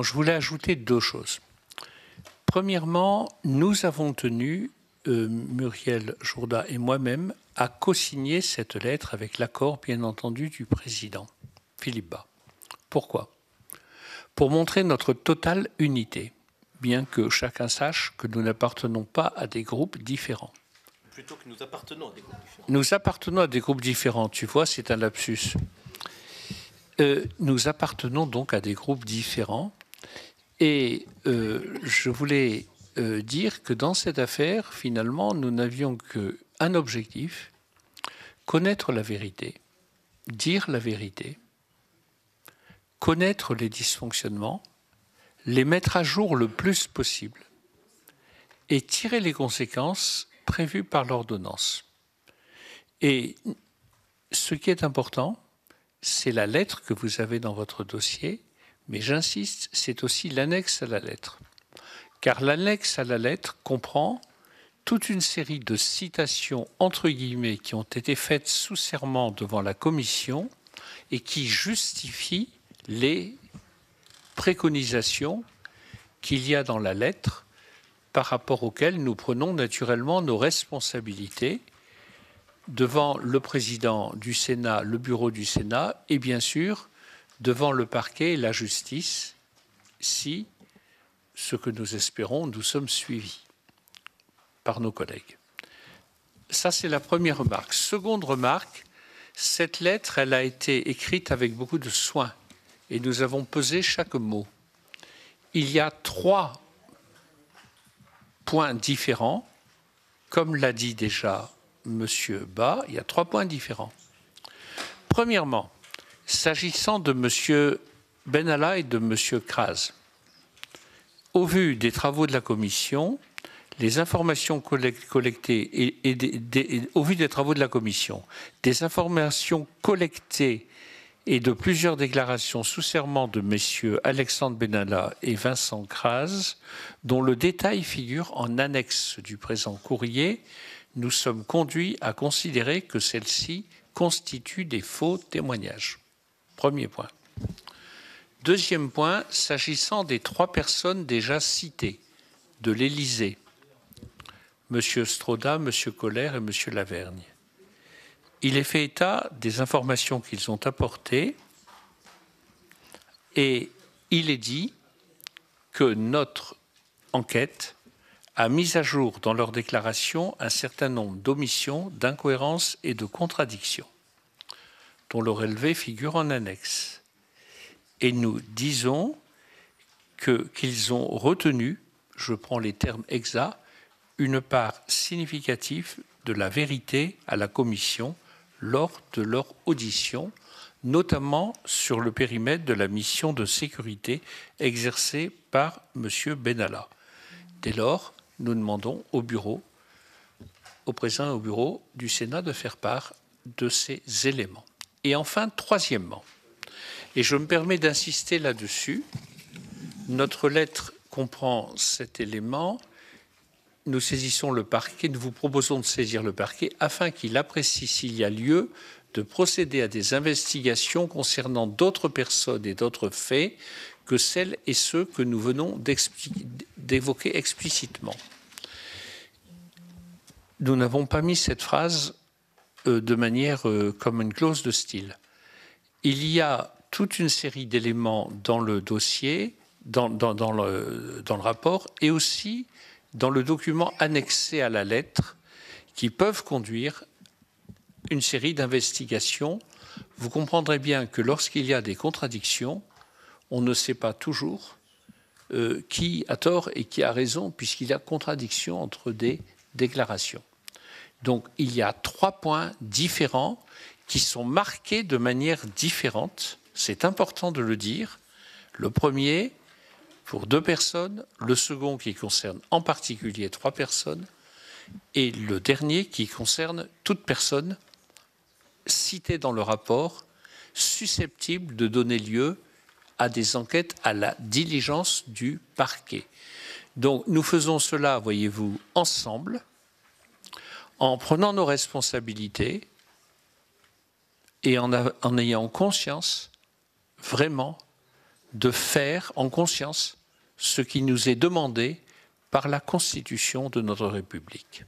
Je voulais ajouter deux choses. Premièrement, nous avons tenu, Muriel Jourda et moi-même, à co-signer cette lettre avec l'accord, bien entendu, du président Philippe Bas. Pourquoi? Pour montrer notre totale unité, bien que chacun sache que nous n'appartenons pas à des groupes différents. Plutôt que nous appartenons à des groupes différents. Nous appartenons à des groupes différents. Tu vois, c'est un lapsus. Nous appartenons donc à des groupes différents. Et je voulais dire que dans cette affaire, finalement, nous n'avions qu'un objectif, connaître la vérité, dire la vérité, connaître les dysfonctionnements, les mettre à jour le plus possible et tirer les conséquences prévues par l'ordonnance. Et ce qui est important, c'est la lettre que vous avez dans votre dossier, mais j'insiste, c'est aussi l'annexe à la lettre. Car l'annexe à la lettre comprend toute une série de citations, entre guillemets, qui ont été faites sous serment devant la commission et qui justifient les préconisations qu'il y a dans la lettre par rapport auxquelles nous prenons naturellement nos responsabilités devant le président du Sénat, le bureau du Sénat et bien sûr devant le parquet et la justice si, ce que nous espérons, nous sommes suivis par nos collègues. Ça, c'est la première remarque. Seconde remarque, cette lettre, elle a été écrite avec beaucoup de soin et nous avons pesé chaque mot. Il y a 3 points différents, comme l'a dit déjà M. Bas, il y a 3 points différents. Premièrement, s'agissant de M. Benalla et de M. Kras, au vu des travaux de la commission, les informations collectées au vu des travaux de la commission, des informations collectées et de plusieurs déclarations sous serment de messieurs Alexandre Benalla et Vincent Kras, dont le détail figure en annexe du présent courrier, nous sommes conduits à considérer que celles-ci constituent des faux témoignages. Premier point. Deuxième point, s'agissant des 3 personnes déjà citées de l'Élysée, M. Stroda, M. Koller et M. Lavergne. Il est fait état des informations qu'ils ont apportées et il est dit que notre enquête a mis à jour dans leurs déclarations un certain nombre d'omissions, d'incohérences et de contradictions, dont le relevé figure en annexe. Et nous disons qu'ils ont retenu, je prends les termes exacts, une part significative de la vérité à la commission lors de leur audition, notamment sur le périmètre de la mission de sécurité exercée par M. Benalla. Dès lors, nous demandons au président et au bureau du Sénat de faire part de ces éléments. Et enfin, troisièmement, et je me permets d'insister là-dessus, notre lettre comprend cet élément. Nous saisissons le parquet, nous vous proposons de saisir le parquet afin qu'il apprécie s'il y a lieu de procéder à des investigations concernant d'autres personnes et d'autres faits que celles et ceux que nous venons d'évoquer explicitement. Nous n'avons pas mis cette phrase de manière comme une clause de style. Il y a toute une série d'éléments dans le dossier, dans le rapport, et aussi dans le document annexé à la lettre, qui peuvent conduire une série d'investigations. Vous comprendrez bien que lorsqu'il y a des contradictions, on ne sait pas toujours qui a tort et qui a raison, puisqu'il y a contradiction entre des déclarations. Donc il y a 3 points différents qui sont marqués de manière différente. C'est important de le dire. Le premier, pour 2 personnes, le second qui concerne en particulier 3 personnes, et le dernier qui concerne toute personne citée dans le rapport, susceptible de donner lieu à des enquêtes à la diligence du parquet. Donc nous faisons cela, voyez-vous, ensemble, en prenant nos responsabilités et en ayant conscience vraiment de faire en conscience ce qui nous est demandé par la Constitution de notre République.